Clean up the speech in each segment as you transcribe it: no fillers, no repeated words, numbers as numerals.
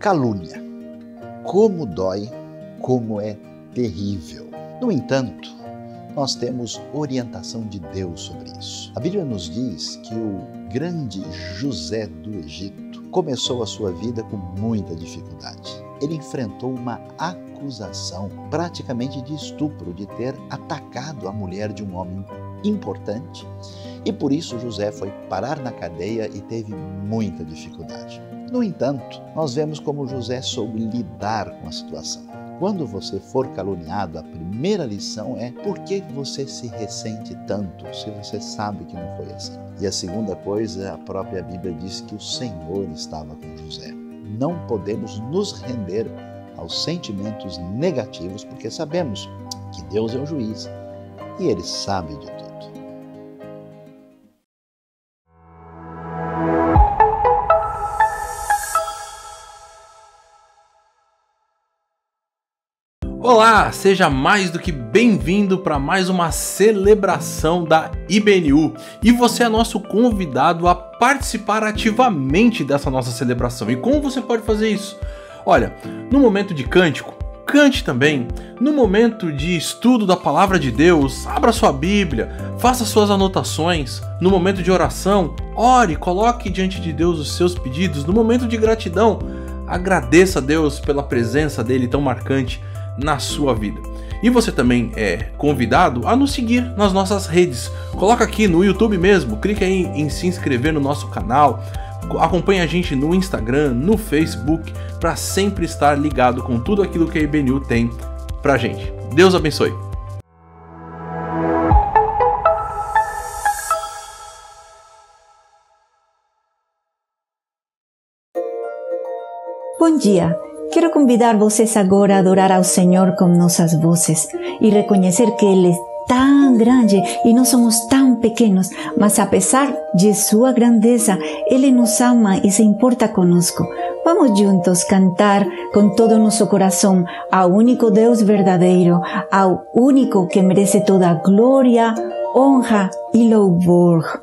Calúnia. Como dói, como é terrível. No entanto, nós temos orientação de Deus sobre isso. A Bíblia nos diz que o grande José do Egito começou a sua vida com muita dificuldade. Ele enfrentou uma acusação praticamente de estupro, de ter atacado a mulher de um homem importante, e por isso José foi parar na cadeia e teve muita dificuldade. No entanto, nós vemos como José soube lidar com a situação. Quando você for caluniado, a primeira lição é por que você se ressente tanto, se você sabe que não foi assim. E a segunda coisa, a própria Bíblia diz que o Senhor estava com José. Não podemos nos render aos sentimentos negativos, porque sabemos que Deus é o juiz e Ele sabe de tudo. Olá, seja mais do que bem-vindo para mais uma celebração da IBNU e você é nosso convidado a participar ativamente dessa nossa celebração. E como você pode fazer isso? Olha, no momento de cântico, cante também. No momento de estudo da Palavra de Deus, abra sua Bíblia, faça suas anotações. No momento de oração, ore, coloque diante de Deus os seus pedidos. No momento de gratidão, agradeça a Deus pela presença dele tão marcante na sua vida. E você também é convidado a nos seguir nas nossas redes. Coloca aqui no YouTube mesmo, clica aí em se inscrever no nosso canal, acompanhe a gente no Instagram, no Facebook, para sempre estar ligado com tudo aquilo que a IBNU tem pra gente. Deus abençoe. Bom dia! Quero convidar vocês agora a adorar ao Senhor com nossas vozes e reconhecer que Ele é tão grande e nós somos tão pequenos, mas apesar de sua grandeza, Ele nos ama e se importa conosco. Vamos juntos cantar com todo o nosso coração ao único Deus verdadeiro, ao único que merece toda a glória, honra e louvor.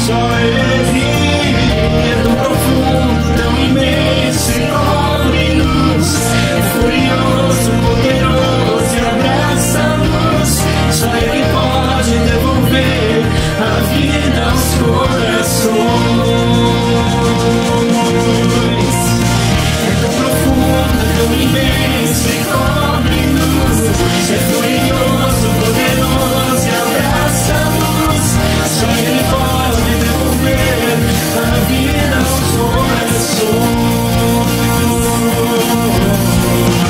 Só Ele é tão profundo, tão imenso e cobre-nos. É furioso, poderoso e abraça-nos. Só Ele pode devolver a vida aos corações. É tão profundo, tão imenso e cobre-nos. É furioso, poderoso e abraça-nos. Só Ele pode devolver a vida aos corações.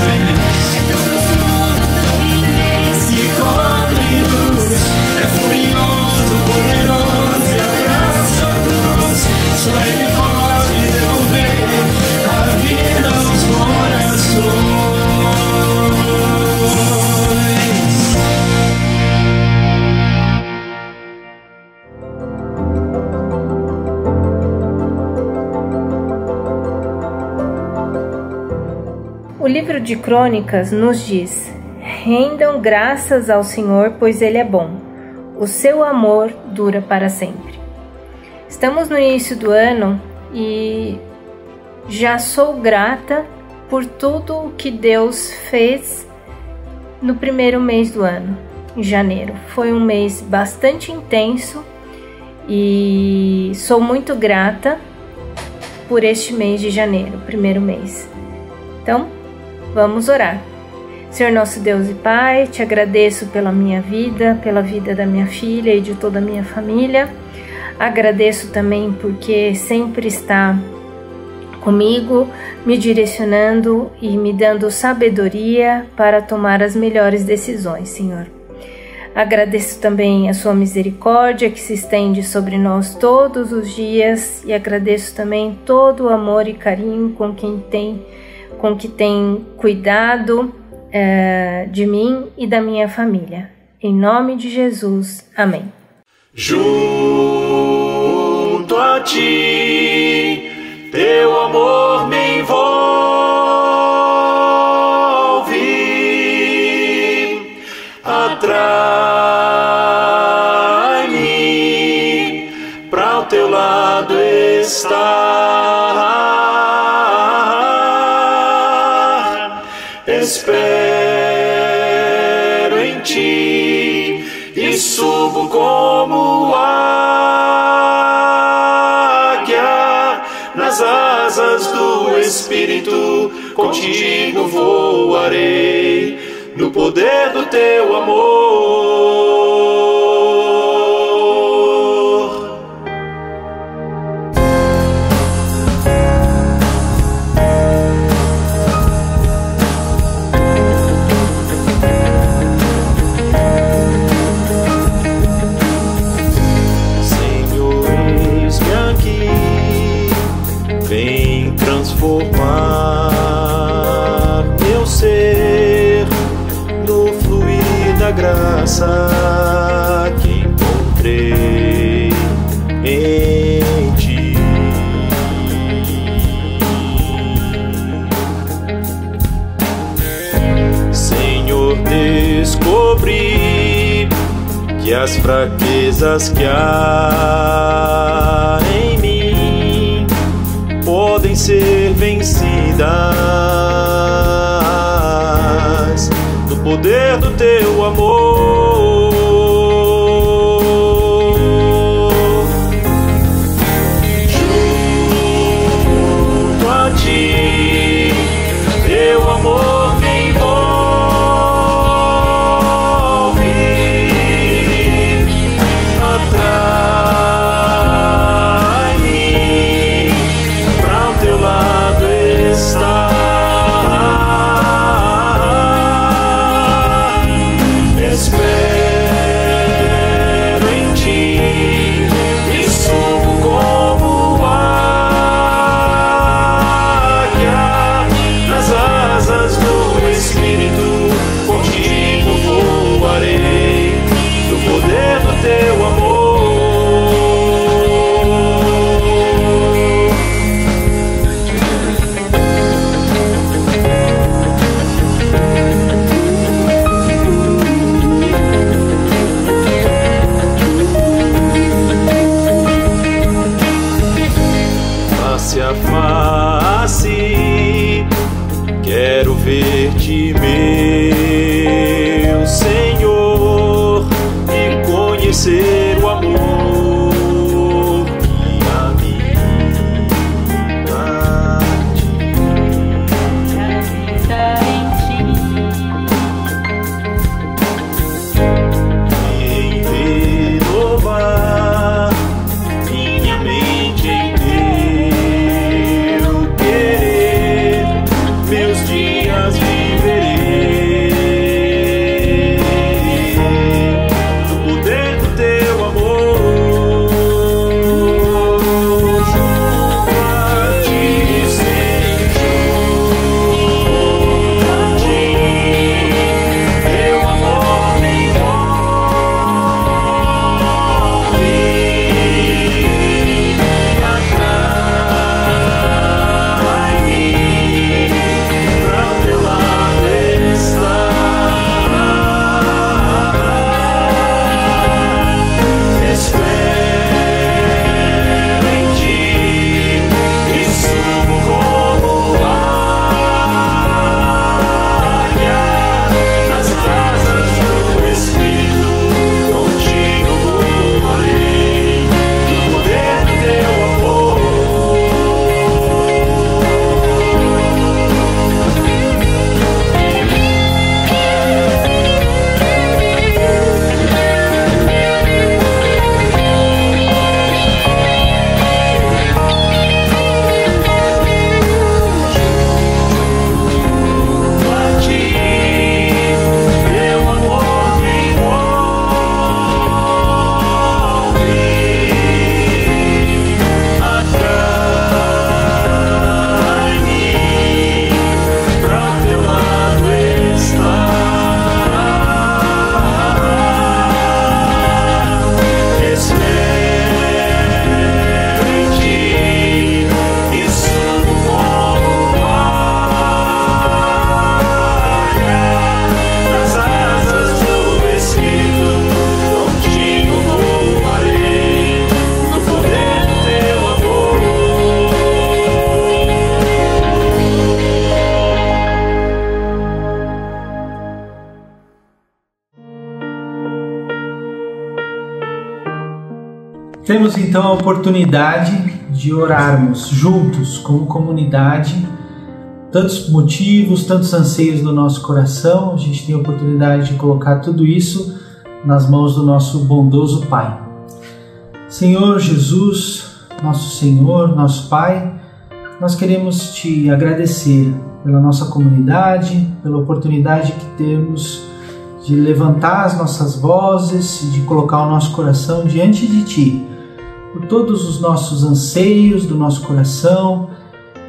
É tão profundo, tão imenso e cobre-nos. É furioso, poderoso e abraça-nos. Só Ele pode devolver a vida aos corações. O livro de Crônicas nos diz: rendam graças ao Senhor, pois Ele é bom. O seu amor dura para sempre. Estamos no início do ano e já sou grata por tudo o que Deus fez no primeiro mês do ano, em janeiro. Foi um mês bastante intenso e sou muito grata por este mês de janeiro, primeiro mês. Então, vamos orar. Senhor nosso Deus e Pai, te agradeço pela minha vida, pela vida da minha filha e de toda a minha família. Agradeço também porque sempre está comigo, me direcionando e me dando sabedoria para tomar as melhores decisões, Senhor. Agradeço também a sua misericórdia que se estende sobre nós todos os dias e agradeço também todo o amor e carinho com que tem cuidado de mim e da minha família. Em nome de Jesus. Amém. Junto a ti, teu amor me envolve, atrai-me pra o teu lado estar. Espero em ti e subo como águia nas asas do Espírito. Contigo voarei no poder do teu amor. Vem transformar meu ser no fluir da graça que encontrei em ti. Senhor, descobri que as fraquezas que há em mim podem ser vencidas no poder do teu amor. Junto a ti, teu amor me envolve, atrai-me pra o teu lado estar. Espero Temos então a oportunidade de orarmos juntos, como comunidade, tantos motivos, tantos anseios do nosso coração. A gente tem a oportunidade de colocar tudo isso nas mãos do nosso bondoso Pai. Senhor Jesus, nosso Senhor, nosso Pai, nós queremos Te agradecer pela nossa comunidade, pela oportunidade que temos de levantar as nossas vozes e de colocar o nosso coração diante de Ti, por todos os nossos anseios do nosso coração,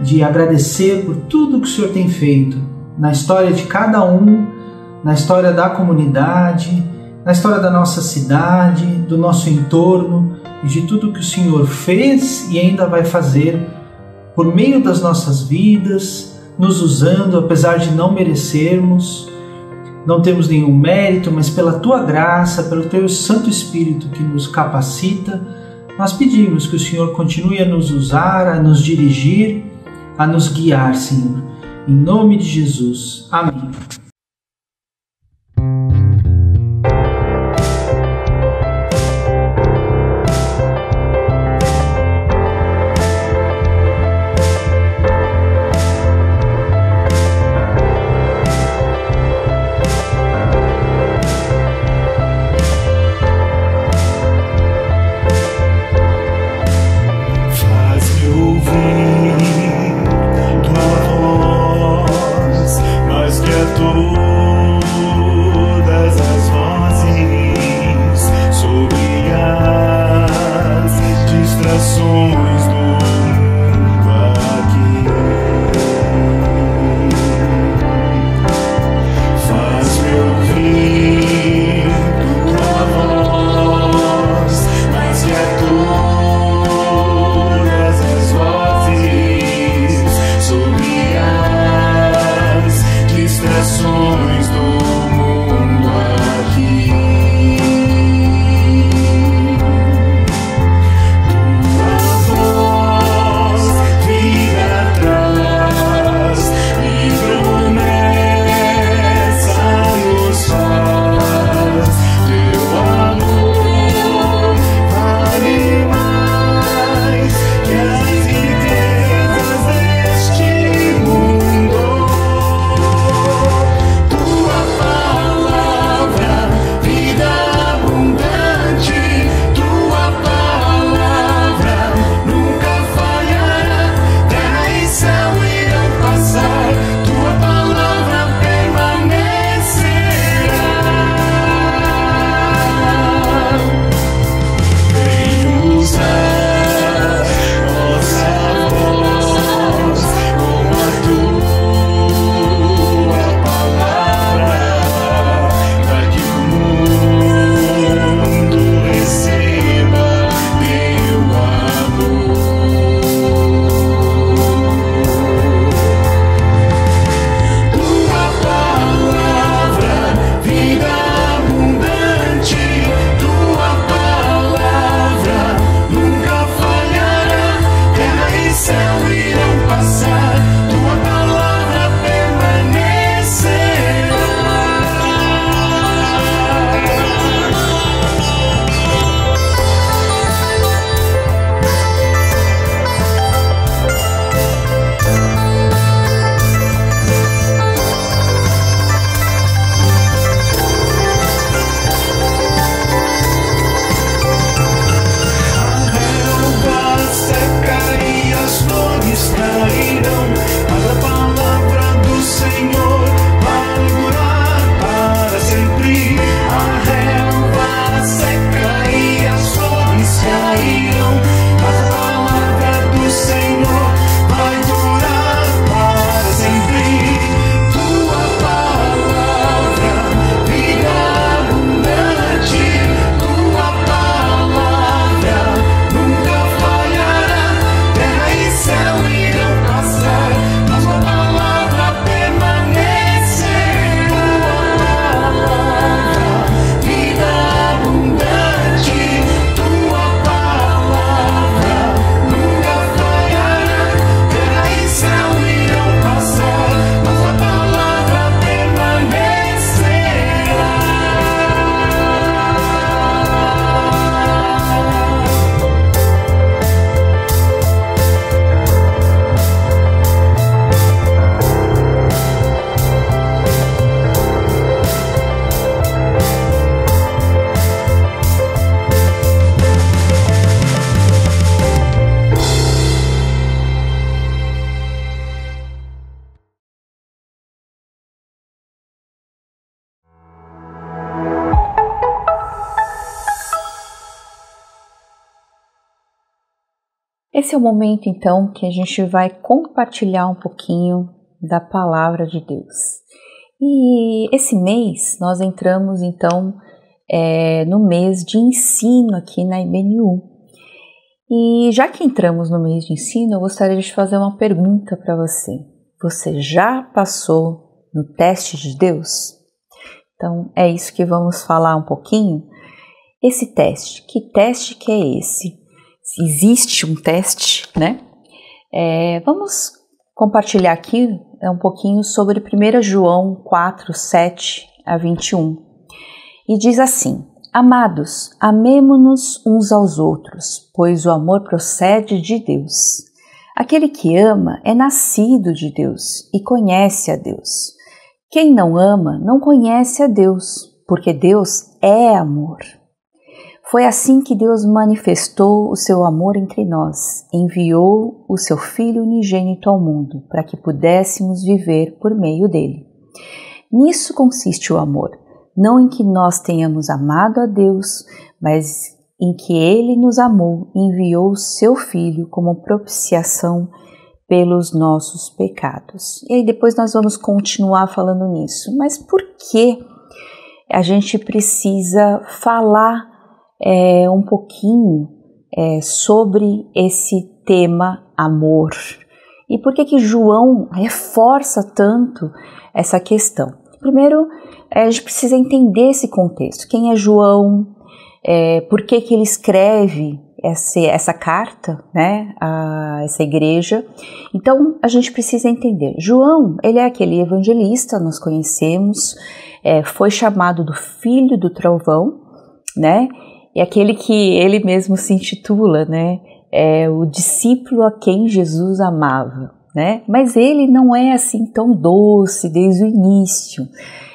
de agradecer por tudo que o Senhor tem feito na história de cada um, na história da comunidade, na história da nossa cidade, do nosso entorno e de tudo que o Senhor fez e ainda vai fazer por meio das nossas vidas, nos usando apesar de não merecermos. Não temos nenhum mérito, mas pela Tua graça, pelo Teu Santo Espírito que nos capacita, nós pedimos que o Senhor continue a nos usar, a nos dirigir, a nos guiar, Senhor. Em nome de Jesus. Amém. Tua voz, mais que a tua Esse é o momento, então, que a gente vai compartilhar um pouquinho da Palavra de Deus. E esse mês nós entramos, então, no mês de ensino aqui na IBNU. E já que entramos no mês de ensino, eu gostaria de fazer uma pergunta para você. Você já passou no teste de Deus? Então, é isso que vamos falar um pouquinho. Esse teste, que teste que é esse? Se existe um teste, né? Vamos compartilhar aqui um pouquinho sobre 1 João 4, 7 a 21. E diz assim: Amados, amemo-nos uns aos outros, pois o amor procede de Deus. Aquele que ama é nascido de Deus e conhece a Deus. Quem não ama não conhece a Deus, porque Deus é amor. Foi assim que Deus manifestou o seu amor entre nós, enviou o seu Filho unigênito ao mundo, para que pudéssemos viver por meio dele. Nisso consiste o amor, não em que nós tenhamos amado a Deus, mas em que ele nos amou e enviou o seu Filho como propiciação pelos nossos pecados. E aí depois nós vamos continuar falando nisso. Mas por que a gente precisa falar um pouquinho sobre esse tema amor? E por que João reforça tanto essa questão? Primeiro, a gente precisa entender esse contexto. Quem é João? Por que ele escreve essa carta, né, a essa igreja? Então, a gente precisa entender. João, ele é aquele evangelista, nós conhecemos, foi chamado do Filho do Trovão, né? É aquele que ele mesmo se intitula, né? O discípulo a quem Jesus amava, né? Mas ele não é assim tão doce desde o início.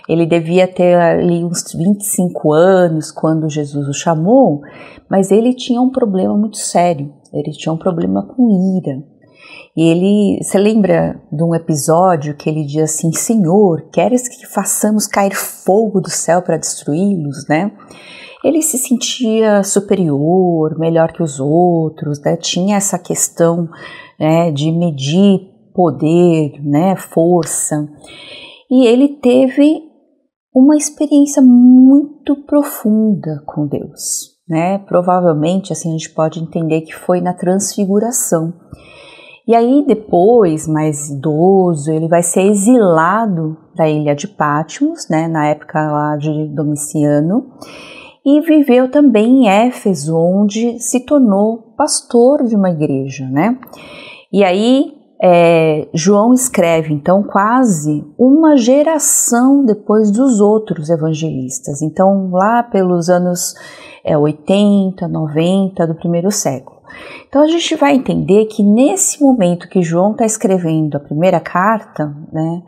Ele devia ter ali uns 25 anos quando Jesus o chamou, mas ele tinha um problema muito sério. Ele tinha um problema com ira. E você lembra de um episódio que ele diz assim: Senhor, queres que façamos cair fogo do céu para destruí-los, né? Ele se sentia superior, melhor que os outros, né? Tinha essa questão, né, de medir poder, né, força. E ele teve uma experiência muito profunda com Deus, né? Provavelmente, assim, a gente pode entender que foi na transfiguração. E aí depois, mais idoso, ele vai ser exilado da ilha de Patmos, né, na época lá de Domiciano, e viveu também em Éfeso, onde se tornou pastor de uma igreja, né? E aí João escreve, então, quase uma geração depois dos outros evangelistas. Então, lá pelos anos 80, 90 do primeiro século. Então, a gente vai entender que nesse momento que João está escrevendo a primeira carta, né,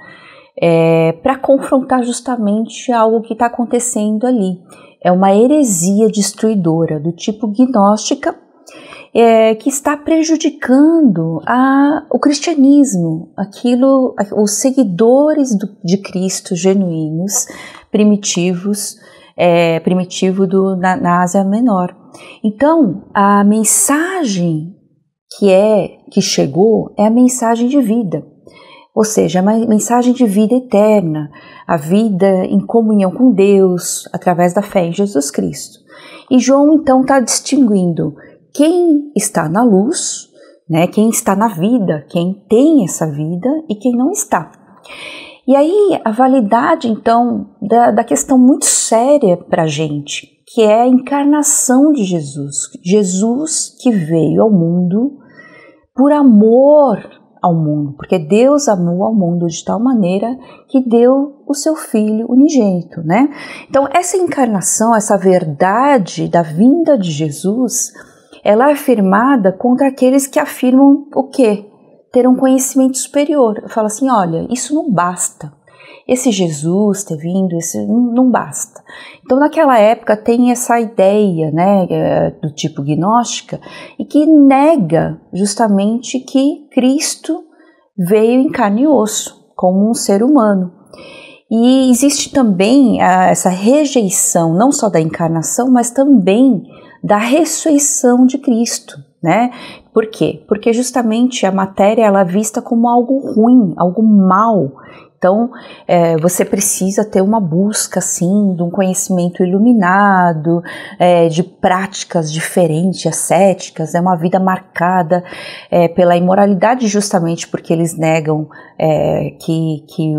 para confrontar justamente algo que está acontecendo ali. É uma heresia destruidora do tipo gnóstica, que está prejudicando o cristianismo, os seguidores de Cristo genuínos, primitivos, na Ásia Menor. Então, a mensagem que chegou é a mensagem de vida, ou seja, a mensagem de vida eterna, a vida em comunhão com Deus, através da fé em Jesus Cristo. E João, então, está distinguindo quem está na luz, né, quem está na vida, quem tem essa vida e quem não está. E aí, a validade, então, da questão muito séria para a gente, que é a encarnação de Jesus. Jesus que veio ao mundo por amor ao mundo, porque Deus amou ao mundo de tal maneira que deu o seu Filho unigênito, né? Então, essa encarnação, essa verdade da vinda de Jesus, ela é afirmada contra aqueles que afirmam o quê? Ter um conhecimento superior. Fala assim, olha, isso não basta. Esse Jesus ter vindo, não basta. Então, naquela época, tem essa ideia, né, do tipo gnóstica, e que nega justamente que Cristo veio em carne e osso, como um ser humano. E existe também essa rejeição, não só da encarnação, mas também da ressurreição de Cristo, né? Por quê? Porque justamente a matéria ela é vista como algo ruim, algo mal. Então, você precisa ter uma busca, assim, de um conhecimento iluminado, de práticas diferentes, ascéticas, uma vida marcada pela imoralidade, justamente porque eles negam que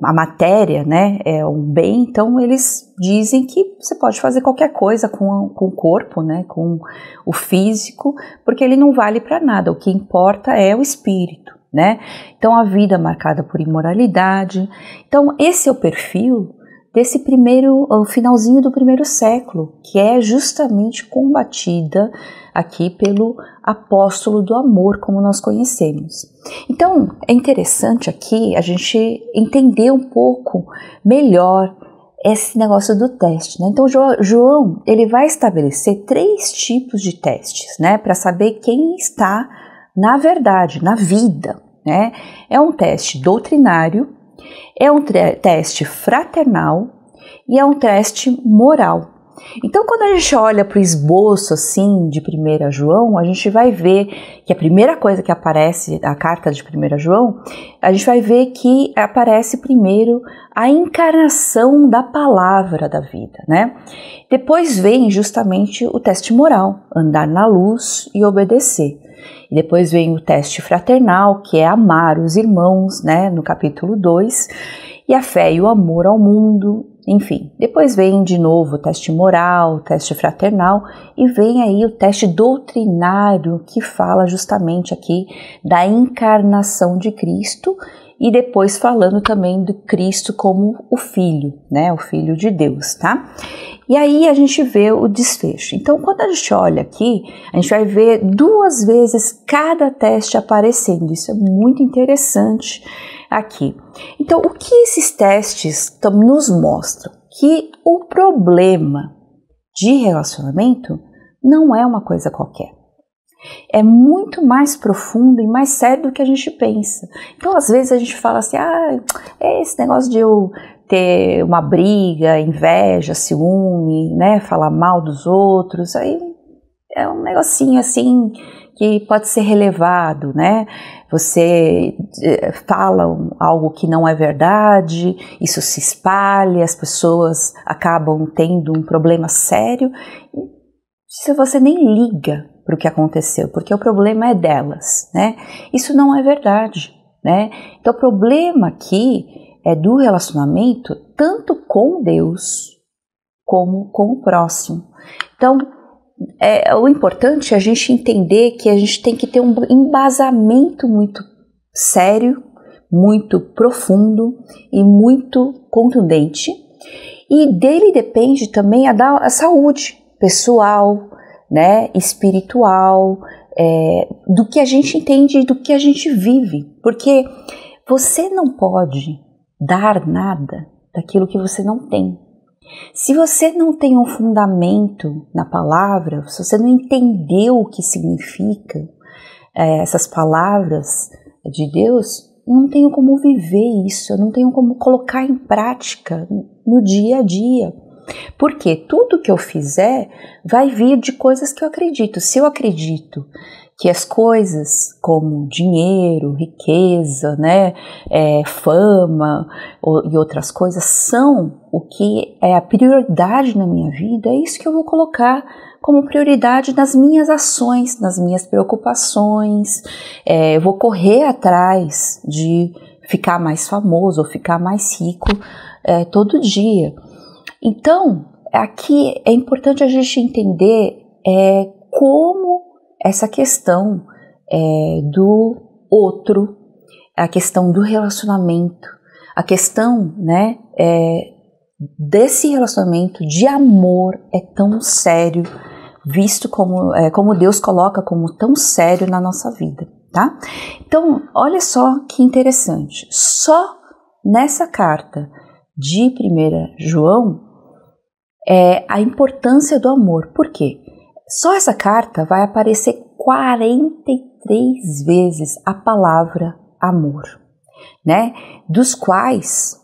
a matéria, né, é um bem. Então, eles dizem que você pode fazer qualquer coisa com o corpo, né, com o físico, porque ele não vale para nada. O que importa é o espírito. Né? Então a vida marcada por imoralidade. Então esse é o perfil desse o finalzinho do primeiro século, que é justamente combatida aqui pelo apóstolo do amor, como nós conhecemos. Então é interessante aqui a gente entender um pouco melhor esse negócio do teste, né? Então João ele vai estabelecer 3 tipos de testes, né, para saber quem está na verdade, na vida, né? É um teste doutrinário, é um teste fraternal e é um teste moral. Então, quando a gente olha para o esboço assim de 1 João, a gente vai ver que a primeira coisa que aparece na carta de 1 João, a gente vai ver que aparece primeiro a encarnação da palavra da vida, né? Depois vem justamente o teste moral, andar na luz e obedecer. E depois vem o teste fraternal, que é amar os irmãos, né, no capítulo 2, e a fé e o amor ao mundo, enfim. Depois vem de novo o teste moral, o teste fraternal, e vem aí o teste doutrinário, que fala justamente aqui da encarnação de Cristo, e depois falando também do Cristo como o Filho, né, o Filho de Deus, tá? E aí a gente vê o desfecho. Então, quando a gente olha aqui, a gente vai ver 2 vezes cada teste aparecendo. Isso é muito interessante aqui. Então, o que esses testes nos mostram? Que o problema de relacionamento não é uma coisa qualquer. É muito mais profundo e mais sério do que a gente pensa. Então, às vezes a gente fala assim, esse negócio de eu ter uma briga, inveja, ciúme, né, falar mal dos outros, aí é um negocinho assim que pode ser relevado, né? Você fala algo que não é verdade, isso se espalha, as pessoas acabam tendo um problema sério, se você nem liga para o que aconteceu, porque o problema é delas, né? Isso não é verdade, né? Então o problema aqui é do relacionamento tanto com Deus como com o próximo. Então o importante é a gente entender que a gente tem que ter um embasamento muito sério, muito profundo e muito contundente, e dele depende também a saúde pessoal, né, espiritual, do que a gente entende, do que a gente vive, porque você não pode dar nada daquilo que você não tem. Se você não tem um fundamento na palavra, se você não entendeu o que significa essas palavras de Deus, eu não tenho como viver isso, eu não tenho como colocar em prática no dia a dia. Porque tudo que eu fizer vai vir de coisas que eu acredito. Se eu acredito que as coisas como dinheiro, riqueza, né, fama e outras coisas são o que é a prioridade na minha vida, é isso que eu vou colocar como prioridade nas minhas ações, nas minhas preocupações. Eu vou correr atrás de ficar mais famoso ou ficar mais rico todo dia. Então, aqui é importante a gente entender como essa questão do outro, a questão do relacionamento, a questão, né, desse relacionamento de amor é tão sério, visto como Deus coloca como tão sério na nossa vida, tá? Então, olha só que interessante, só nessa carta de 1 João, a importância do amor. Por quê? Só essa carta vai aparecer 43 vezes a palavra amor, né? Dos quais,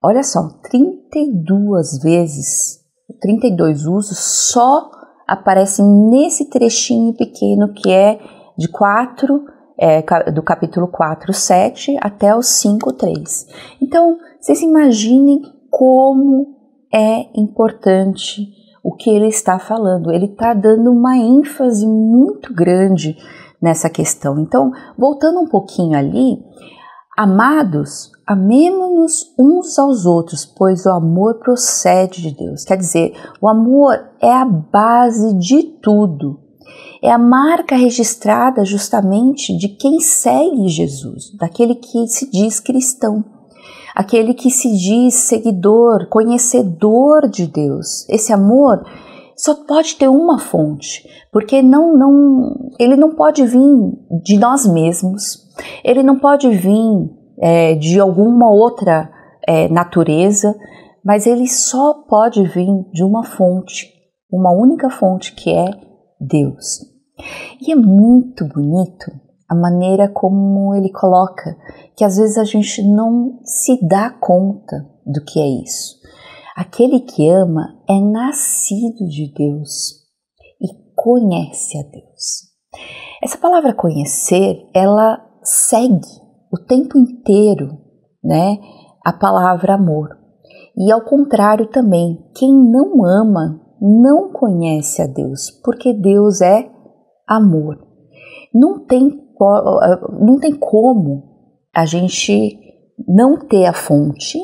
olha só, 32 vezes, 32 usos só aparecem nesse trechinho pequeno que é do capítulo 4, 7 até o 5, 3. Então, vocês imaginem como é importante o que ele está falando. Ele está dando uma ênfase muito grande nessa questão. Então, voltando um pouquinho ali, amados, amemo-nos uns aos outros, pois o amor procede de Deus. Quer dizer, o amor é a base de tudo. É a marca registrada justamente de quem segue Jesus, daquele que se diz cristão, aquele que se diz seguidor, conhecedor de Deus. Esse amor só pode ter uma fonte, porque ele não pode vir de nós mesmos, ele não pode vir de alguma outra natureza, mas ele só pode vir de uma fonte, uma única fonte, que é Deus. E é muito bonito a maneira como ele coloca, que às vezes a gente não se dá conta do que é isso. Aquele que ama é nascido de Deus e conhece a Deus. Essa palavra conhecer, ela segue o tempo inteiro, né, a palavra amor. E ao contrário também, quem não ama não conhece a Deus, porque Deus é amor. Não tem como a gente não ter a fonte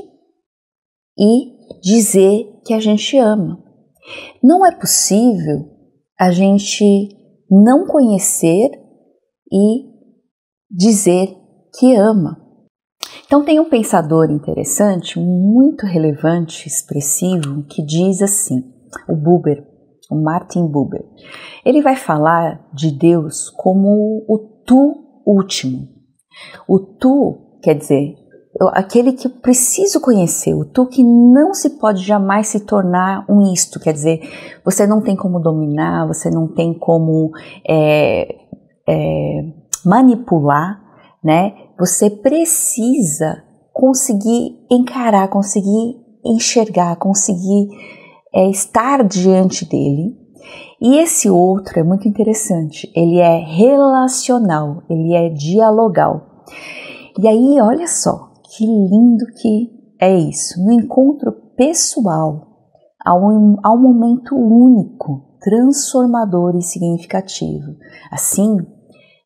e dizer que a gente ama. Não é possível a gente não conhecer e dizer que ama. Então tem um pensador interessante, muito relevante, expressivo, que diz assim, o Martin Buber. Ele vai falar de Deus como o tu último. O tu quer dizer aquele que eu preciso conhecer, o tu que não se pode jamais se tornar um isto, quer dizer, você não tem como dominar, você não tem como manipular, né? Você precisa conseguir encarar, conseguir enxergar, conseguir estar diante dele. E esse outro é muito interessante, ele é relacional, ele é dialogal. E aí, olha só, que lindo que é isso. No encontro pessoal, há um momento único, transformador e significativo. Assim,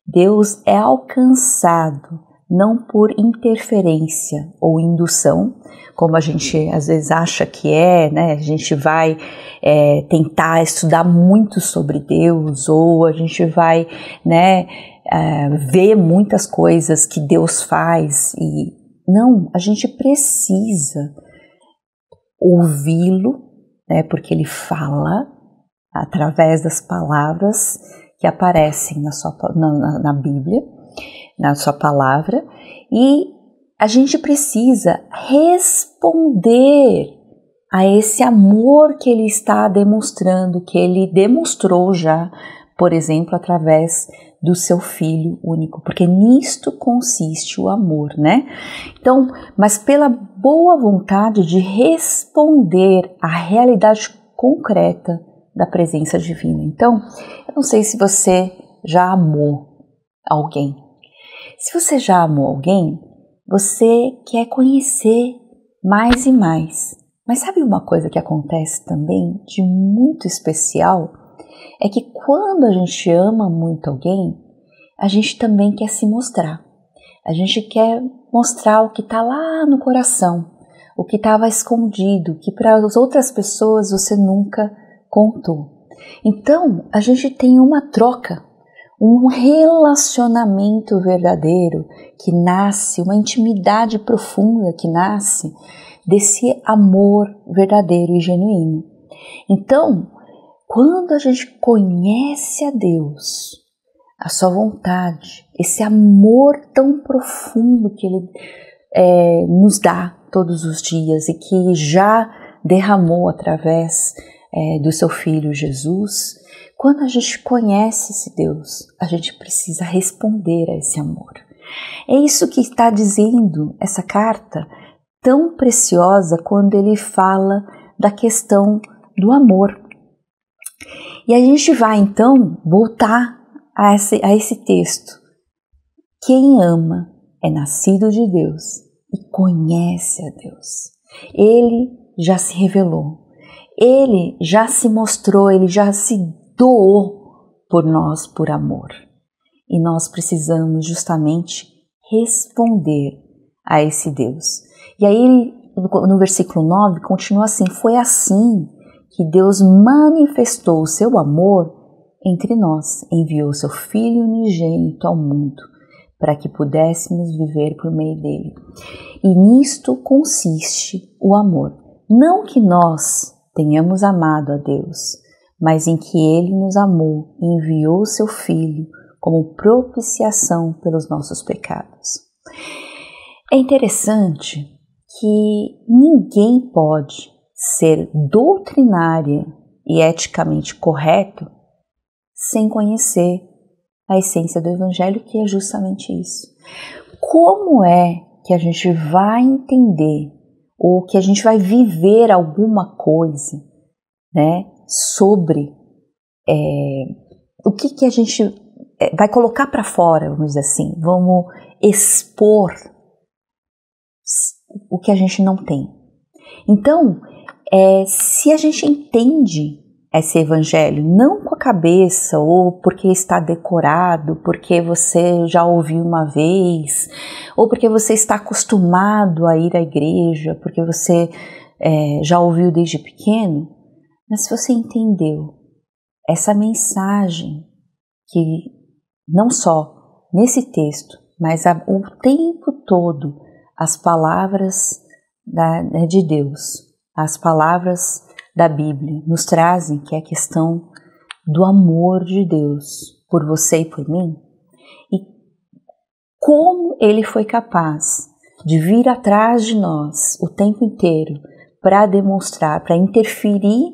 Deus é alcançado não por interferência ou indução, como a gente às vezes acha que né? A gente vai tentar estudar muito sobre Deus, ou a gente vai, né, ver muitas coisas que Deus faz. E não, a gente precisa ouvi-lo, né, porque ele fala através das palavras que aparecem na Bíblia, na sua palavra, e a gente precisa responder a esse amor que ele está demonstrando, que ele demonstrou já, por exemplo, através do seu Filho único, porque nisto consiste o amor, né? Então, mas pela boa vontade de responder à realidade concreta da presença divina. Então, eu não sei se você já amou alguém. Se você já amou alguém, você quer conhecer mais e mais. Mas sabe uma coisa que acontece também de muito especial? É que quando a gente ama muito alguém, a gente também quer se mostrar. A gente quer mostrar o que está lá no coração, o que estava escondido, que para as outras pessoas você nunca contou. Então, a gente tem uma troca, um relacionamento verdadeiro que nasce, uma intimidade profunda que nasce desse amor verdadeiro e genuíno. Então, quando a gente conhece a Deus, a sua vontade, esse amor tão profundo que Ele nos dá todos os dias e que já derramou através do seu Filho Jesus, quando a gente conhece esse Deus, a gente precisa responder a esse amor. É isso que está dizendo essa carta tão preciosa quando ele fala da questão do amor. E a gente vai então voltar a esse texto. Quem ama é nascido de Deus e conhece a Deus. Ele já se revelou, ele já se mostrou, ele já se doou por nós por amor. E nós precisamos justamente responder a esse Deus. E aí, no versículo 9, continua assim: foi assim que Deus manifestou o seu amor entre nós, enviou seu Filho unigênito ao mundo, para que pudéssemos viver por meio dele. E nisto consiste o amor. Não que nós tenhamos amado a Deus, mas em que ele nos amou e enviou seu Filho como propiciação pelos nossos pecados. É interessante que ninguém pode ser doutrinária e eticamente correto sem conhecer a essência do Evangelho, que é justamente isso. Como é que a gente vai entender ou que a gente vai viver alguma coisa, né, sobre o que a gente vai colocar para fora, vamos dizer assim, vamos expor o que a gente não tem. Então, se a gente entende esse evangelho não com a cabeça ou porque está decorado, porque você já ouviu uma vez, ou porque você está acostumado a ir à igreja, porque você já ouviu desde pequeno, mas se você entendeu essa mensagem que não só nesse texto, mas o tempo todo as palavras de Deus, as palavras da Bíblia nos trazem, que é a questão do amor de Deus por você e por mim, e como ele foi capaz de vir atrás de nós o tempo inteiro para demonstrar, para interferir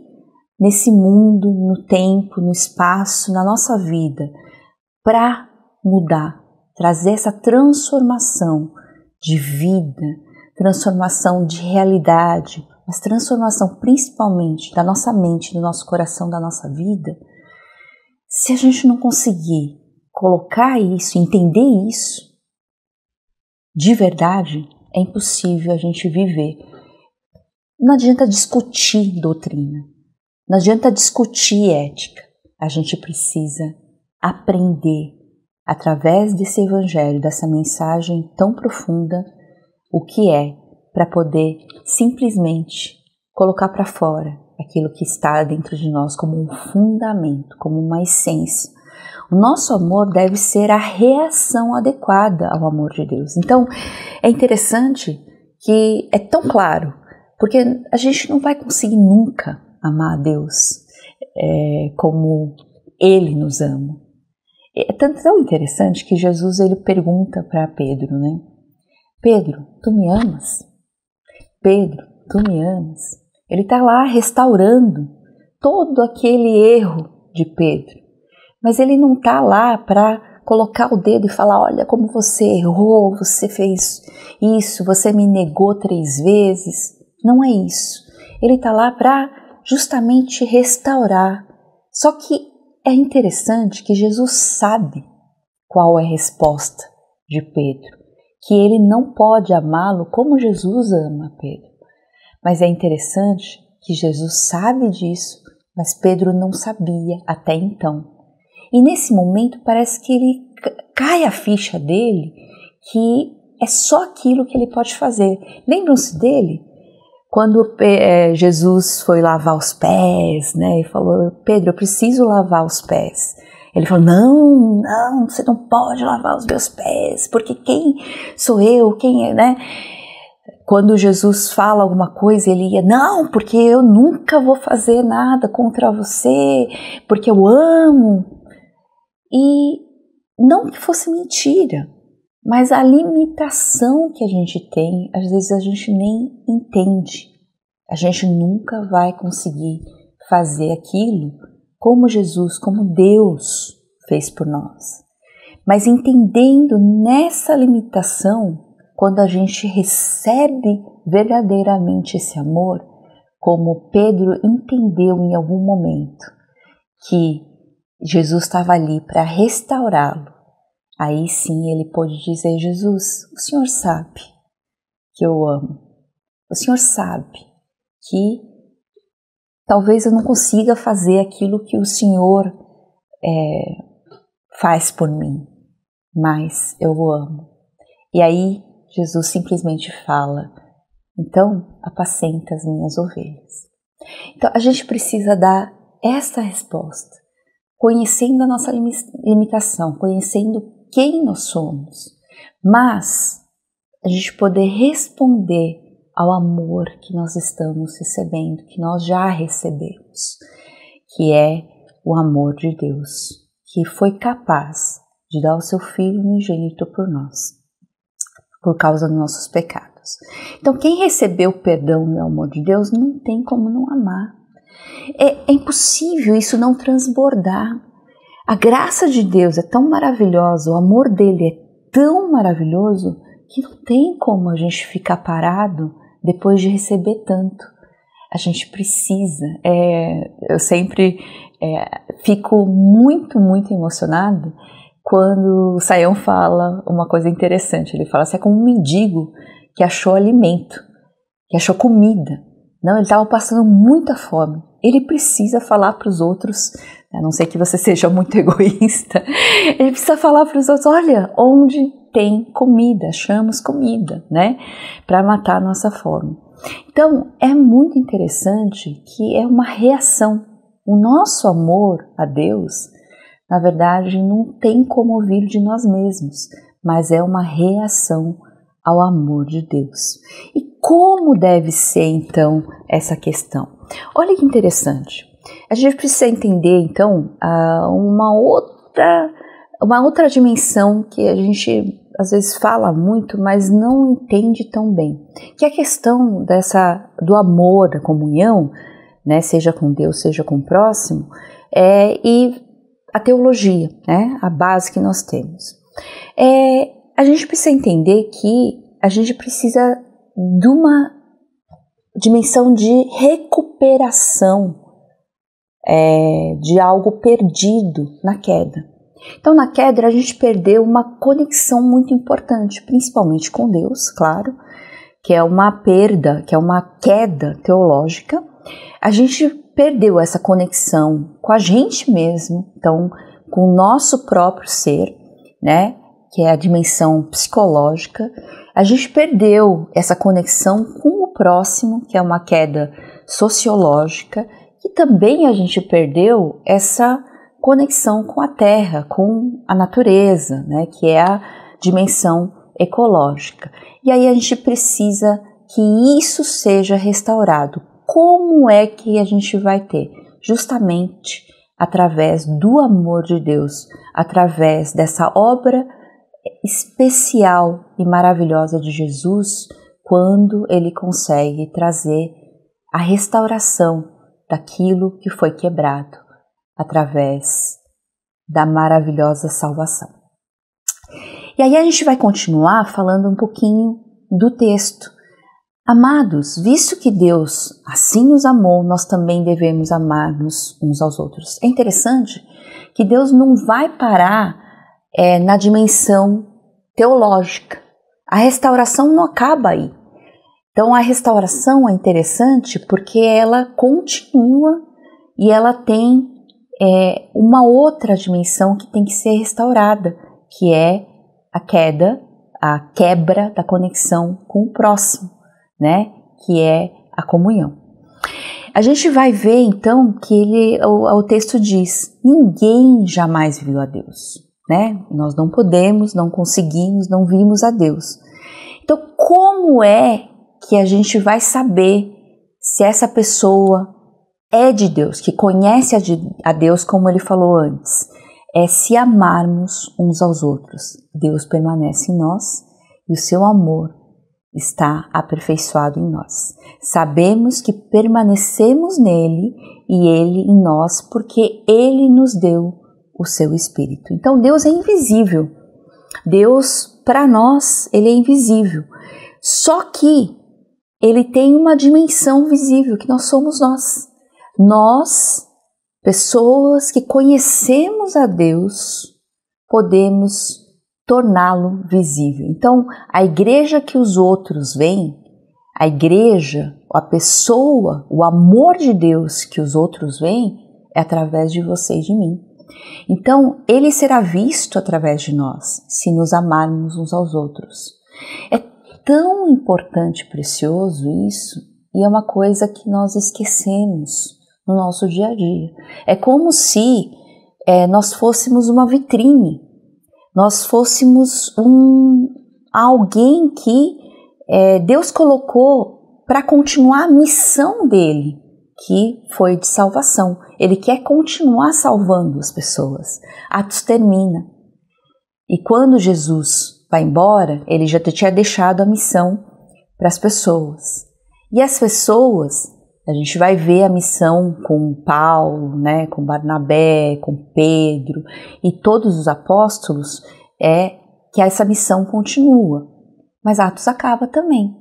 nesse mundo, no tempo, no espaço, na nossa vida, para mudar, trazer essa transformação de vida, transformação de realidade, mas transformação principalmente da nossa mente, do nosso coração, da nossa vida. Se a gente não conseguir colocar isso, entender isso de verdade, é impossível a gente viver. Não adianta discutir doutrina, não adianta discutir ética. A gente precisa aprender através desse evangelho, dessa mensagem tão profunda, o que é, para poder simplesmente colocar para fora aquilo que está dentro de nós como um fundamento, como uma essência. O nosso amor deve ser a reação adequada ao amor de Deus. Então, é interessante que é tão claro, porque a gente não vai conseguir nunca amar a Deus como Ele nos ama. É tão interessante que Jesus ele pergunta para Pedro, né? Pedro, tu me amas? Pedro, tu me amas? Ele está lá restaurando todo aquele erro de Pedro. Mas ele não está lá para colocar o dedo e falar, olha como você errou, você fez isso, você me negou 3 vezes. Não é isso. Ele está lá para justamente restaurar. Só que é interessante que Jesus sabe qual é a resposta de Pedro. Que ele não pode amá-lo como Jesus ama Pedro. Mas é interessante que Jesus sabe disso, mas Pedro não sabia até então. E nesse momento parece que ele cai a ficha dele, que é só aquilo que ele pode fazer. Lembram-se dele? Quando Jesus foi lavar os pés, né? E falou, Pedro, eu preciso lavar os pés. Ele falou, não, você não pode lavar os meus pés, porque quem sou eu, quem é, né? Quando Jesus fala alguma coisa, ele ia, não, porque eu nunca vou fazer nada contra você, porque eu amo. E não que fosse mentira, mas a limitação que a gente tem, às vezes a gente nem entende. A gente nunca vai conseguir fazer aquilo como Jesus, como Deus fez por nós. Mas entendendo nessa limitação, quando a gente recebe verdadeiramente esse amor, como Pedro entendeu em algum momento, que Jesus estava ali para restaurá-lo. Aí sim ele pôde dizer: Jesus, o Senhor sabe que eu amo. O Senhor sabe que talvez eu não consiga fazer aquilo que o Senhor faz por mim, mas eu o amo. E aí Jesus simplesmente fala: então apacenta as minhas ovelhas. Então a gente precisa dar essa resposta, conhecendo a nossa limitação, conhecendo quem nós somos, mas a gente poder responder ao amor que nós estamos recebendo, que nós já recebemos, que é o amor de Deus, que foi capaz de dar o seu Filho unigênito por nós, por causa dos nossos pecados. Então, quem recebeu o perdão e o amor de Deus não tem como não amar. É impossível isso não transbordar. A graça de Deus é tão maravilhosa, o amor dele é tão maravilhoso, que não tem como a gente ficar parado depois de receber tanto. A gente precisa. Eu sempre fico muito, muito emocionada quando o Sayão fala uma coisa interessante. Ele fala assim: é como um mendigo que achou alimento, que achou comida. Não, ele estava passando muita fome. Ele precisa falar para os outros, a não ser que você seja muito egoísta, ele precisa falar para os outros: olha, onde tem comida, achamos comida, né? Para matar a nossa fome. Então, é muito interessante que é uma reação. O nosso amor a Deus, na verdade, não tem como vir de nós mesmos, mas é uma reação ao amor de Deus. E como deve ser, então, essa questão? Olha que interessante. A gente precisa entender, então, uma outra dimensão que a gente às vezes fala muito, mas não entende tão bem, que é a questão do amor, da comunhão, né, seja com Deus, seja com o próximo, e a teologia, né, a base que nós temos. A gente precisa entender que a gente precisa de uma dimensão de recuperação de algo perdido na queda. Então, na queda, a gente perdeu uma conexão muito importante, principalmente com Deus, claro, que é uma perda, que é uma queda teológica. A gente perdeu essa conexão com a gente mesmo, então, com o nosso próprio ser, né, que é a dimensão psicológica. A gente perdeu essa conexão com o próximo, que é uma queda sociológica, e também a gente perdeu essa conexão com a terra, com a natureza, né, que é a dimensão ecológica. E aí a gente precisa que isso seja restaurado. Como é que a gente vai ter? Justamente através do amor de Deus, através dessa obra especial e maravilhosa de Jesus, quando ele consegue trazer a restauração daquilo que foi quebrado, através da maravilhosa salvação. E aí a gente vai continuar falando um pouquinho do texto. Amados, visto que Deus assim nos amou, nós também devemos amar-nos uns aos outros. É interessante que Deus não vai parar na dimensão teológica. A restauração não acaba aí. Então a restauração é interessante porque ela continua e ela tem uma outra dimensão que tem que ser restaurada, que é a quebra da conexão com o próximo, né? Que é a comunhão. A gente vai ver então que o texto diz: ninguém jamais viu a Deus, né? Nós não podemos, não conseguimos, não vimos a Deus. Então, como é que a gente vai saber se essa pessoa é de Deus, que conhece a Deus, como ele falou antes? É se amarmos uns aos outros. Deus permanece em nós e o seu amor está aperfeiçoado em nós. Sabemos que permanecemos nele e ele em nós, porque ele nos deu o seu Espírito. Então Deus é invisível. Deus, para nós, ele é invisível. Só que ele tem uma dimensão visível, que nós somos nós. Nós pessoas que conhecemos a Deus, podemos torná-lo visível. Então, a igreja que os outros veem, a igreja, a pessoa, o amor de Deus que os outros veem, é através de você e de mim. Então, ele será visto através de nós, se nos amarmos uns aos outros. É tão importante e precioso isso, e é uma coisa que nós esquecemos no nosso dia a dia. É como se nós fôssemos uma vitrine, nós fôssemos alguém que Deus colocou para continuar a missão dele, que foi de salvação. Ele quer continuar salvando as pessoas. Atos termina. E quando Jesus vai embora, ele já tinha deixado a missão para as pessoas. E as pessoas, a gente vai ver a missão com Paulo, né, com Barnabé, com Pedro e todos os apóstolos, que essa missão continua. Mas Atos acaba também.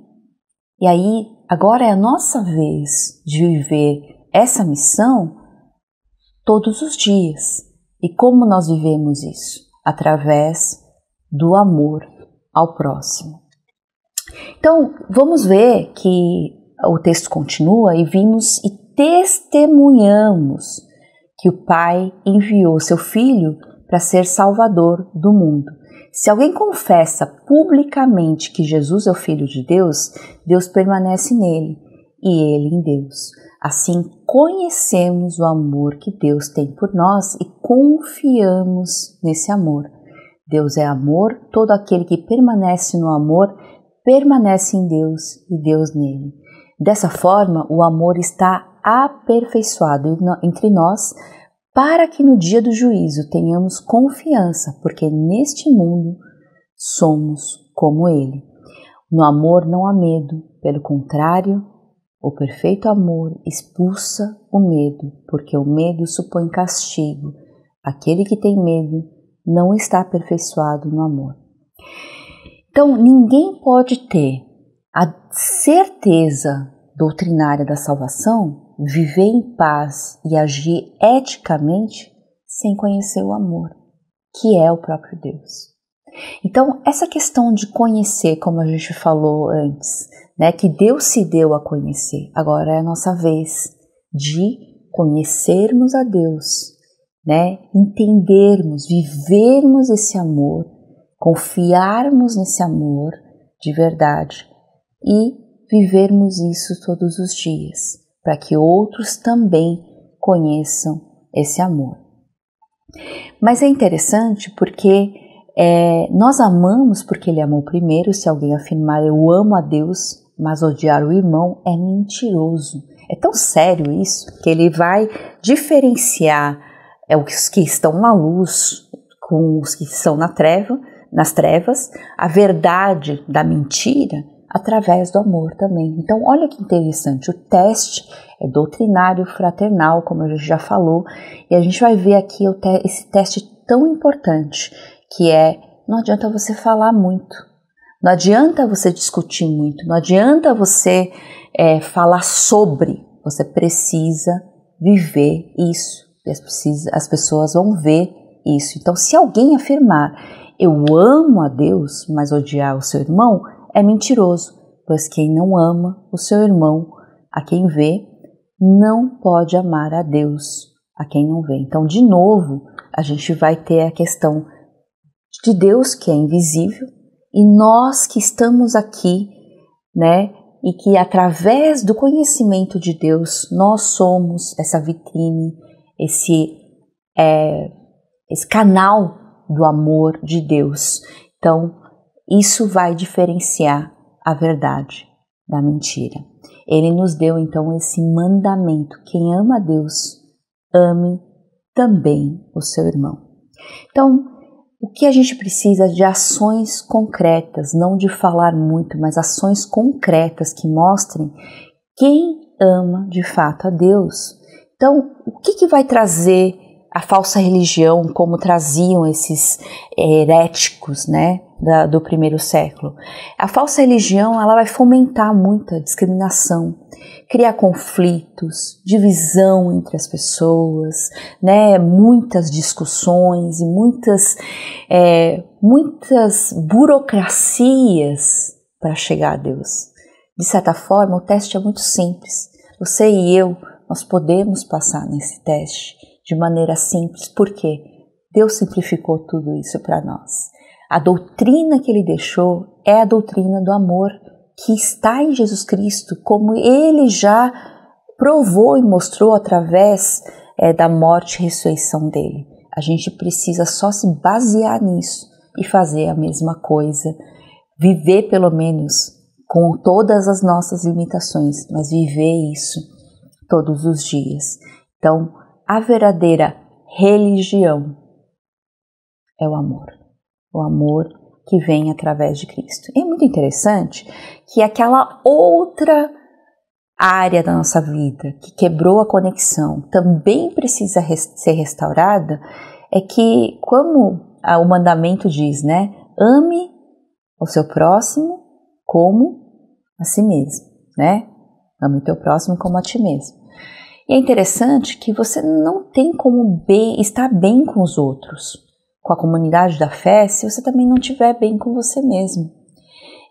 E aí, agora é a nossa vez de viver essa missão todos os dias. E como nós vivemos isso? Através do amor ao próximo. Então, vamos ver que o texto continua e vimos e testemunhamos que o Pai enviou seu Filho para ser Salvador do mundo. Se alguém confessa publicamente que Jesus é o Filho de Deus, Deus permanece nele e ele em Deus. Assim, conhecemos o amor que Deus tem por nós e confiamos nesse amor. Deus é amor, todo aquele que permanece no amor permanece em Deus e Deus nele. Dessa forma, o amor está aperfeiçoado entre nós, para que no dia do juízo tenhamos confiança, porque neste mundo somos como ele. No amor não há medo, pelo contrário, o perfeito amor expulsa o medo, porque o medo supõe castigo. Aquele que tem medo não está aperfeiçoado no amor. Então, ninguém pode ter a certeza doutrinária da salvação, viver em paz e agir eticamente sem conhecer o amor, que é o próprio Deus. Então, essa questão de conhecer, como a gente falou antes, né, que Deus se deu a conhecer, agora é a nossa vez de conhecermos a Deus, né, entendermos, vivermos esse amor, confiarmos nesse amor de verdade e vivermos isso todos os dias, para que outros também conheçam esse amor. Mas é interessante porque nós amamos porque ele amou primeiro. Se alguém afirmar eu amo a Deus, mas odiar o irmão, é mentiroso. É tão sério isso que ele vai diferenciar os que estão na luz com os que estão nas trevas, a verdade da mentira, através do amor também. Então, olha que interessante, o teste é doutrinário, fraternal, como a gente já falou, e a gente vai ver aqui esse teste tão importante, que não adianta você falar muito, não adianta você discutir muito, não adianta você falar sobre, você precisa viver isso, as pessoas vão ver isso. Então, se alguém afirmar, eu amo a Deus, mas odiar o seu irmão, é mentiroso, pois quem não ama o seu irmão, a quem vê, não pode amar a Deus, a quem não vê. Então, de novo, a gente vai ter a questão de Deus que é invisível e nós que estamos aqui, né, e que através do conhecimento de Deus, nós somos essa vitrine, esse canal do amor de Deus. Então, isso vai diferenciar a verdade da mentira. Ele nos deu então esse mandamento: quem ama a Deus, ame também o seu irmão. Então, o que a gente precisa de ações concretas, não de falar muito, mas ações concretas que mostrem quem ama de fato a Deus. Então, o que vai trazer a falsa religião, como traziam esses heréticos, né? do primeiro século. A falsa religião, ela vai fomentar muita discriminação, criar conflitos, divisão entre as pessoas, né? Muitas discussões e muitas burocracias para chegar a Deus. De certa forma, o teste é muito simples. Você e eu, nós podemos passar nesse teste de maneira simples. Por quê? Deus simplificou tudo isso para nós. A doutrina que Ele deixou é a doutrina do amor que está em Jesus Cristo, como Ele já provou e mostrou através da morte e ressurreição dEle. A gente precisa só se basear nisso e fazer a mesma coisa, viver pelo menos com todas as nossas limitações, mas viver isso todos os dias. Então, a verdadeira religião é o amor que vem através de Cristo. E é muito interessante que aquela outra área da nossa vida que quebrou a conexão também precisa ser restaurada, é que, como o mandamento diz, né? Ame o seu próximo como a si mesmo, né? Ame o teu próximo como a ti mesmo. E é interessante que você não tem como estar bem com os outros, com a comunidade da fé, se você também não estiver bem com você mesmo.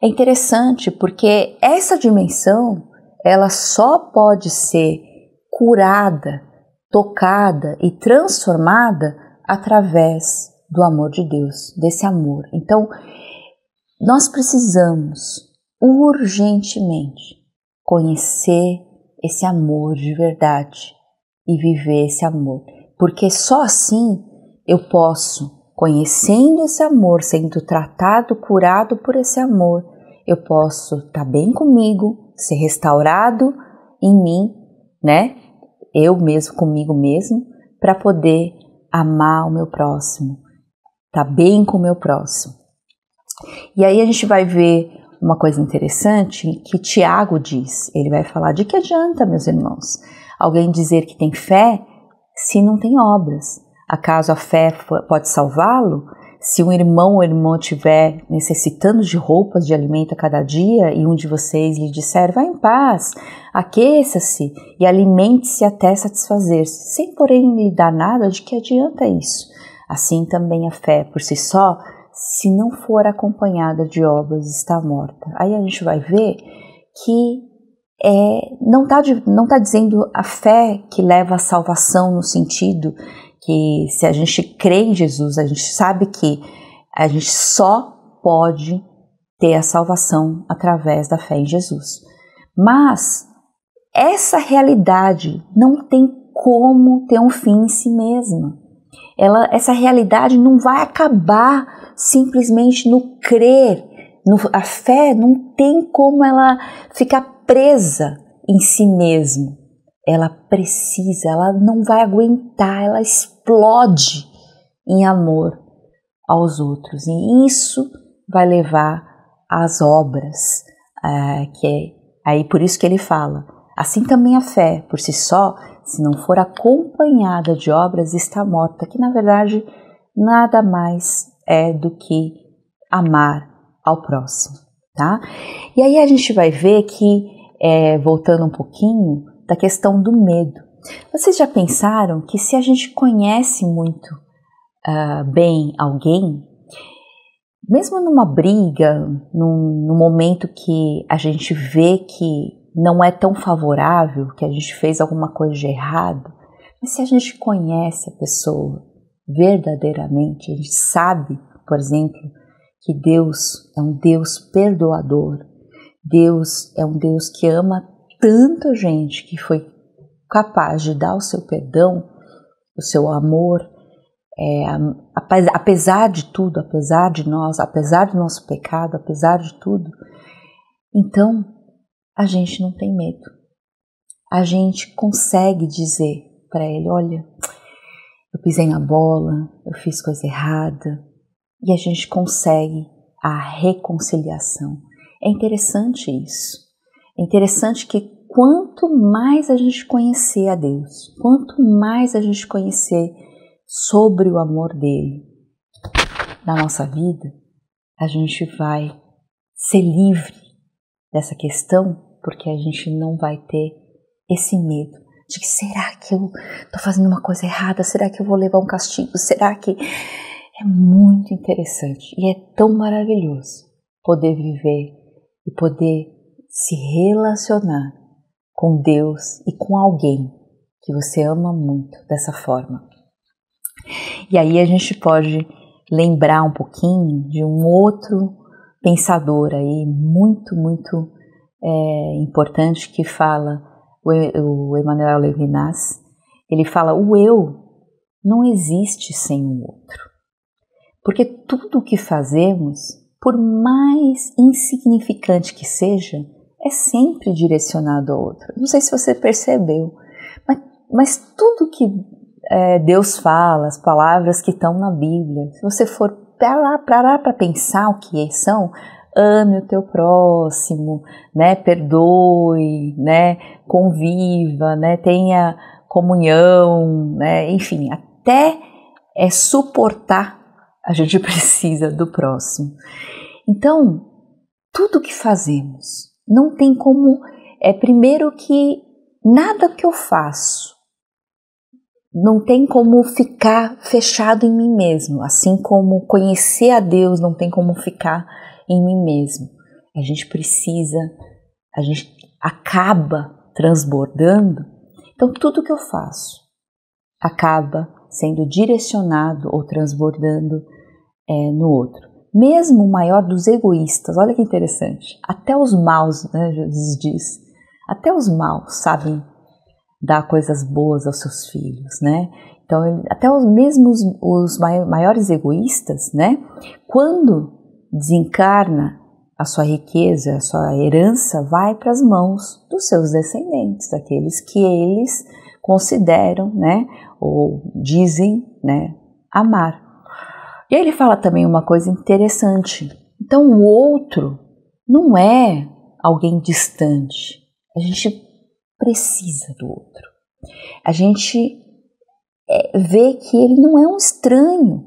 É interessante porque essa dimensão, ela só pode ser curada, tocada e transformada através do amor de Deus, desse amor. Então, nós precisamos urgentemente conhecer esse amor de verdade e viver esse amor, porque só assim eu posso, conhecendo esse amor, sendo tratado, curado por esse amor, eu posso estar bem comigo, ser restaurado em mim, né? Eu mesmo, comigo mesmo, para poder amar o meu próximo, estar bem com o meu próximo. E aí a gente vai ver uma coisa interessante que Tiago diz. Ele vai falar: de que adianta, meus irmãos, alguém dizer que tem fé se não tem obras? Acaso a fé pode salvá-lo? Se um irmão ou irmã estiver necessitando de roupas, de alimento a cada dia, e um de vocês lhe disser: vá em paz, aqueça-se e alimente-se até satisfazer-se, sem porém lhe dar nada, de que adianta isso? Assim também a fé por si só, se não for acompanhada de obras, está morta. Aí a gente vai ver que não está dizendo a fé que leva à salvação, no sentido que se a gente crê em Jesus, a gente sabe que a gente só pode ter a salvação através da fé em Jesus. Mas essa realidade não tem como ter um fim em si mesma. Essa realidade não vai acabar simplesmente no crer. A fé não tem como ela ficar presa em si mesma. Ela precisa, ela não vai aguentar, ela explode em amor aos outros. E isso vai levar às obras, aí por isso que ele fala: assim também a fé, por si só, se não for acompanhada de obras, está morta, que na verdade nada mais é do que amar ao próximo, tá? E aí a gente vai ver que, voltando um pouquinho, da questão do medo. Vocês já pensaram que se a gente conhece muito bem alguém, mesmo numa briga, num momento que a gente vê que não é tão favorável, que a gente fez alguma coisa de errado, mas se a gente conhece a pessoa verdadeiramente, a gente sabe, por exemplo, que Deus é um Deus perdoador, Deus é um Deus que ama tanto a gente, que foi capaz de dar o seu perdão, o seu amor, apesar de tudo, apesar de nós, apesar do nosso pecado, apesar de tudo. Então, a gente não tem medo. A gente consegue dizer para ele: olha, eu pisei na bola, eu fiz coisa errada, e a gente consegue a reconciliação. É interessante isso. É interessante que quanto mais a gente conhecer a Deus, quanto mais a gente conhecer sobre o amor dele na nossa vida, a gente vai ser livre dessa questão, porque a gente não vai ter esse medo de que será que eu estou fazendo uma coisa errada? Será que eu vou levar um castigo? Será que... É muito interessante e é tão maravilhoso poder viver e poder se relacionar com Deus e com alguém que você ama muito dessa forma. E aí a gente pode lembrar um pouquinho de um outro pensador aí muito importante que fala, o Emmanuel Levinas. Ele fala: o eu não existe sem o outro. Porque tudo o que fazemos, por mais insignificante que seja, é sempre direcionado ao outro. Não sei se você percebeu, mas tudo que Deus fala, as palavras que estão na Bíblia, se você for parar para pensar o que são, ame o teu próximo, né? Perdoe, né? Conviva, né? Tenha comunhão, né? Enfim, até suportar a gente precisa do próximo. Então, tudo que fazemos não tem como... primeiro que nada que eu faço não tem como ficar fechado em mim mesmo, assim como conhecer a Deus não tem como ficar em mim mesmo. A gente acaba transbordando. Então, tudo que eu faço acaba sendo direcionado ou transbordando no outro. Mesmo o maior dos egoístas, olha que interessante, até os maus, né, Jesus diz, até os maus sabem dar coisas boas aos seus filhos, né? Então, até os maiores egoístas, né, quando desencarna, a sua riqueza, a sua herança vai para as mãos dos seus descendentes, daqueles que eles consideram, né, ou dizem, né, amar. E aí ele fala também uma coisa interessante. Então o outro não é alguém distante. A gente precisa do outro. A gente vê que ele não é um estranho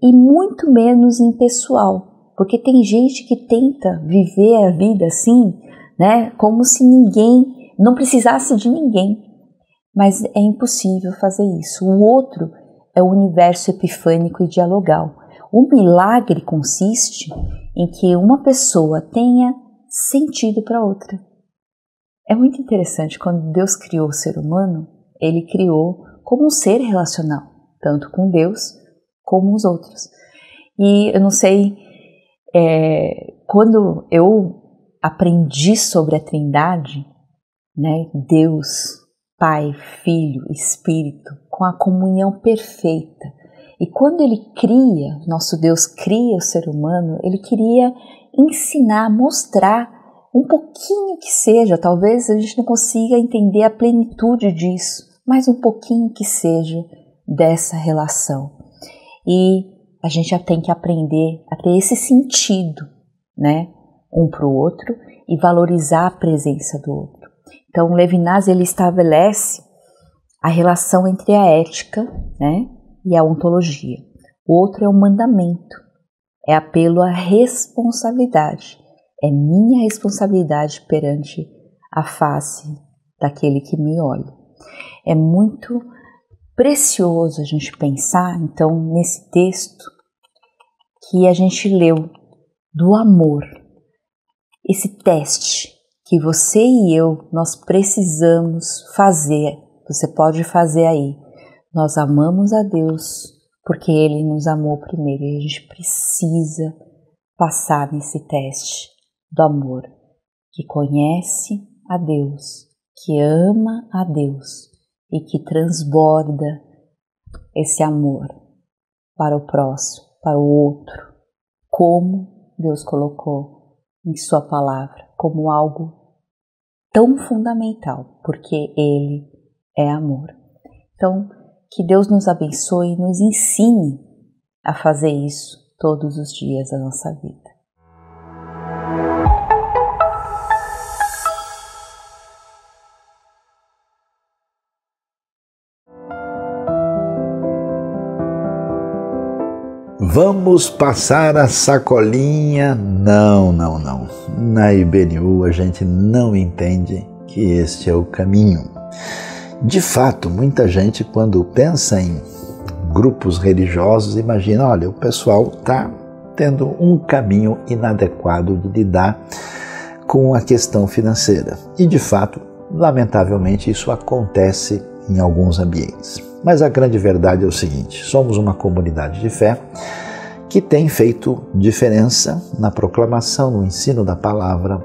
e muito menos impessoal, porque tem gente que tenta viver a vida assim, né, como se ninguém não precisasse de ninguém. Mas é impossível fazer isso. O outro é o universo epifânico e dialogal. O milagre consiste em que uma pessoa tenha sentido para outra. É muito interessante, quando Deus criou o ser humano, ele criou como um ser relacional, tanto com Deus como os outros. E eu não sei, quando eu aprendi sobre a Trindade, né, Deus, Pai, Filho, Espírito, com a comunhão perfeita. E quando ele cria, nosso Deus cria o ser humano, ele queria ensinar, mostrar um pouquinho que seja, talvez a gente não consiga entender a plenitude disso, mas um pouquinho que seja dessa relação. E a gente já tem que aprender a ter esse sentido, né, um para o outro e valorizar a presença do outro. Então, Levinas, ele estabelece a relação entre a ética, né, e a ontologia. O outro é um mandamento, é apelo à responsabilidade. É minha responsabilidade perante a face daquele que me olha. É muito precioso a gente pensar, então, nesse texto que a gente leu do amor, esse teste que você e eu, nós precisamos fazer. Você pode fazer aí. Nós amamos a Deus porque Ele nos amou primeiro e a gente precisa passar nesse teste do amor, que conhece a Deus, que ama a Deus e que transborda esse amor para o próximo, para o outro, como Deus colocou em sua palavra, como algo tão fundamental, porque Ele é amor. Então, que Deus nos abençoe e nos ensine a fazer isso todos os dias da nossa vida. Vamos passar a sacolinha? Não. Na IBNU a gente não entende que este é o caminho. De fato, muita gente, quando pensa em grupos religiosos, imagina, olha, o pessoal está tendo um caminho inadequado de lidar com a questão financeira. E, de fato, lamentavelmente, isso acontece em alguns ambientes. Mas a grande verdade é o seguinte: somos uma comunidade de fé que tem feito diferença na proclamação, no ensino da palavra,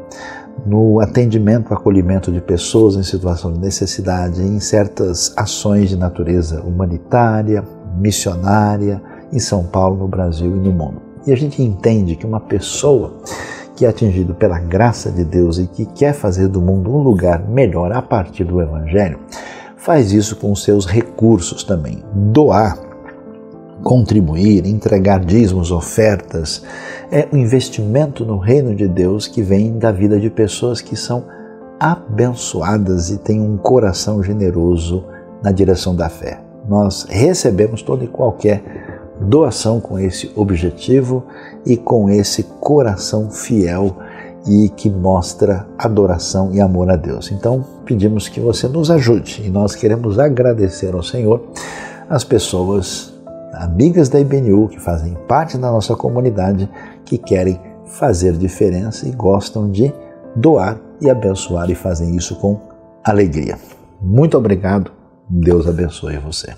no atendimento, acolhimento de pessoas em situação de necessidade, em certas ações de natureza humanitária, missionária, em São Paulo, no Brasil e no mundo. E a gente entende que uma pessoa que é atingido pela graça de Deus e que quer fazer do mundo um lugar melhor a partir do Evangelho, faz isso com os seus recursos também. Doar, contribuir, entregar dízimos, ofertas, é um investimento no reino de Deus que vem da vida de pessoas que são abençoadas e têm um coração generoso na direção da fé. Nós recebemos toda e qualquer doação com esse objetivo e com esse coração fiel e que mostra adoração e amor a Deus. Então, pedimos que você nos ajude e nós queremos agradecer ao Senhor as pessoas amigas da IBNU que fazem parte da nossa comunidade, que querem fazer diferença e gostam de doar e abençoar e fazem isso com alegria. Muito obrigado. Deus abençoe você.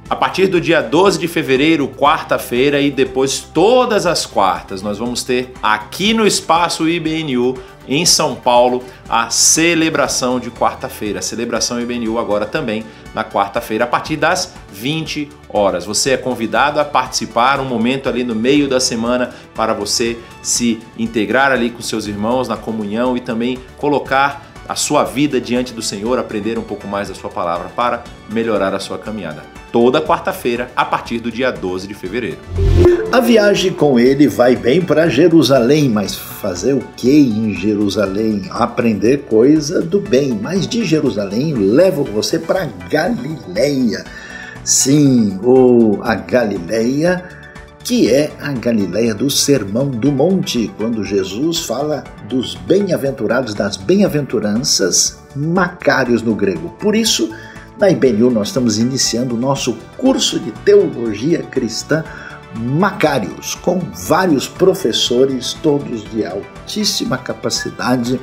A partir do dia 12 de fevereiro, quarta-feira, e depois todas as quartas, nós vamos ter aqui no Espaço IBNU, em São Paulo, a celebração de quarta-feira. A celebração IBNU agora também na quarta-feira, a partir das 20 horas. Você é convidado a participar, um momento ali no meio da semana para você se integrar ali com seus irmãos na comunhão e também colocar a sua vida diante do Senhor, aprender um pouco mais da sua palavra para melhorar a sua caminhada. Toda quarta-feira, a partir do dia 12 de fevereiro. A viagem com ele vai bem para Jerusalém, mas fazer o que em Jerusalém? Aprender coisa do bem, mas de Jerusalém levo você para Galileia. Sim, a Galileia, que é a Galileia do Sermão do Monte, quando Jesus fala dos bem-aventurados, das bem-aventuranças, macários no grego. Por isso, na IBNU nós estamos iniciando o nosso curso de Teologia Cristã Macários, com vários professores, todos de altíssima capacidade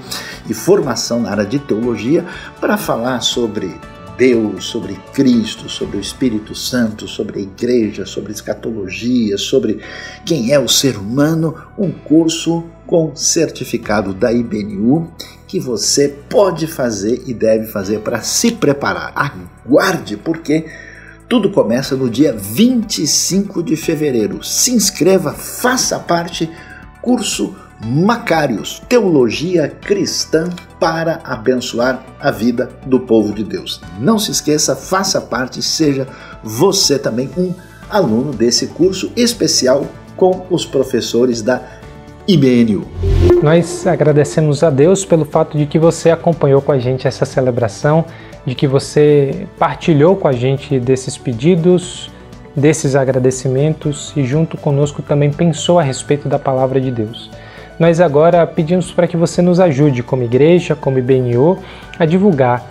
e formação na área de teologia, para falar sobre Deus, sobre Cristo, sobre o Espírito Santo, sobre a igreja, sobre escatologia, sobre quem é o ser humano, um curso com certificado da IBNU que você pode fazer e deve fazer para se preparar. Aguarde, porque tudo começa no dia 25 de fevereiro. Se inscreva, faça parte, curso Macários, Teologia Cristã para abençoar a vida do povo de Deus. Não se esqueça, faça parte, seja você também um aluno desse curso especial com os professores da IBNU. Nós agradecemos a Deus pelo fato de que você acompanhou com a gente essa celebração, de que você partilhou com a gente desses pedidos, desses agradecimentos e junto conosco também pensou a respeito da palavra de Deus. Nós agora pedimos para que você nos ajude como igreja, como IBNU, a divulgar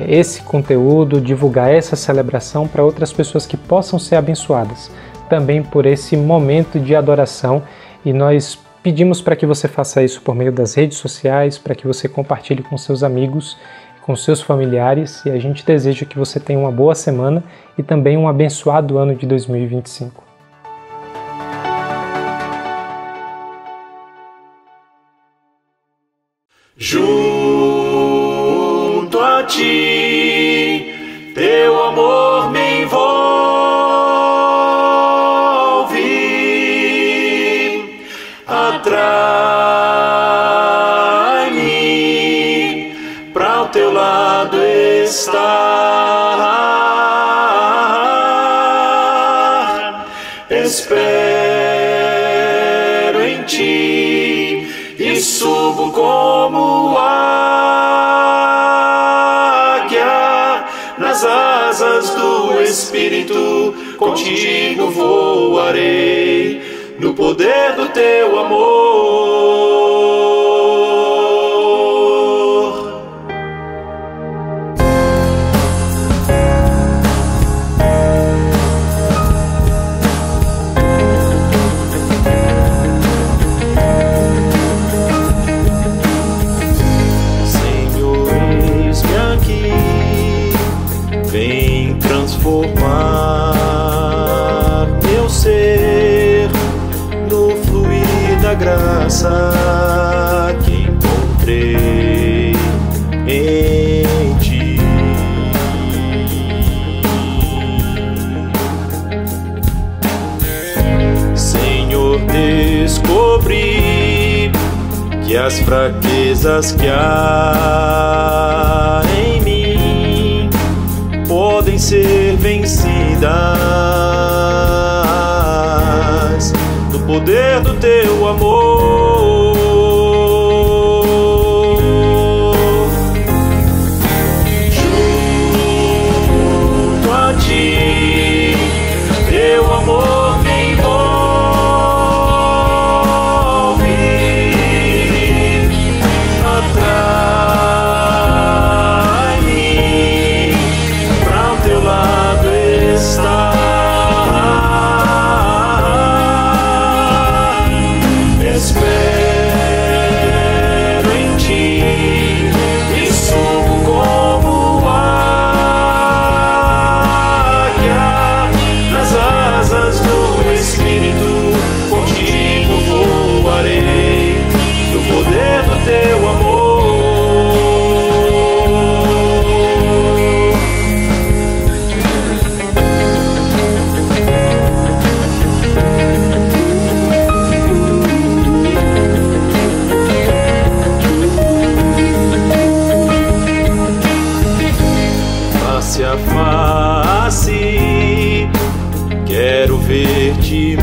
esse conteúdo, divulgar essa celebração para outras pessoas que possam ser abençoadas também por esse momento de adoração, e nós pedimos para que você faça isso por meio das redes sociais, para que você compartilhe com seus amigos, com seus familiares, e a gente deseja que você tenha uma boa semana e também um abençoado ano de 2025. Junto a ti, teu amor me envolve, atrai-me pra o teu lado estar. Espera ti e subo como águia nas asas do Espírito. Contigo voarei no poder do teu amor. Transformar meu ser no fluir da graça que encontrei em ti. Senhor, descobri que as fraquezas que há em mim podem ser vencidas no poder do teu amor. Junto a ti, teu amor me envolve, atrai-me, pra o teu lado estar. Espero em ti e subo como águia nas asas do Espírito. Contigo voarei no poder do teu amor. Face a face, quero ver-te